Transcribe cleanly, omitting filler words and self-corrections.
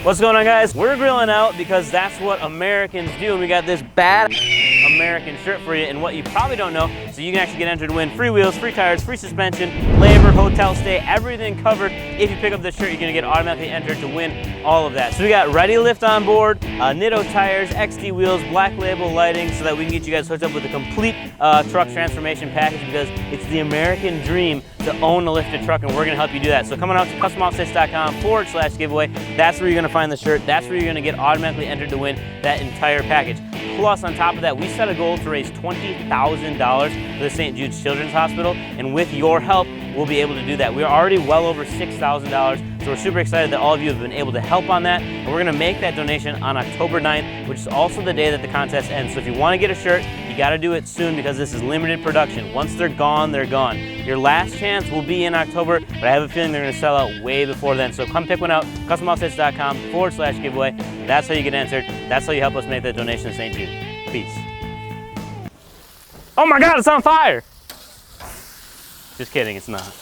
What's going on, guys? We're grilling out because that's what Americans do, and we got this bad American shirt for you. And what you probably don't know, so you can actually get entered to win free wheels, free tires, free suspension, labor, hotel stay, everything covered. If you pick up this shirt, you're gonna get automatically entered to win all of that. So we got ReadyLIFT on board, Nitto Tires, XD wheels, black label lighting, so that we can get you guys hooked up with a complete truck transformation package, because it's the American dream to own a lifted truck, and we're gonna help you do that. So come on out to customoffsets.com/giveaway. That's where you're gonna find the shirt. That's where you're gonna get automatically entered to win that entire package. Plus, on top of that, we set a goal to raise $20,000 for the St. Jude's Children's Hospital, and with your help, we'll be able to do that. We're already well over $6,000, so we're super excited that all of you have been able to help on that, and we're gonna make that donation on October 9th, which is also the day that the contest ends. So if you wanna get a shirt, you gotta do it soon, because this is limited production. Once they're gone, they're gone. Your last chance will be in October, but I have a feeling they're gonna sell out way before then. So come pick one out, customoffsets.com/giveaway. That's how you get entered. That's how you help us make that donation to St. Jude. Peace. Oh my God, it's on fire! Just kidding, it's not.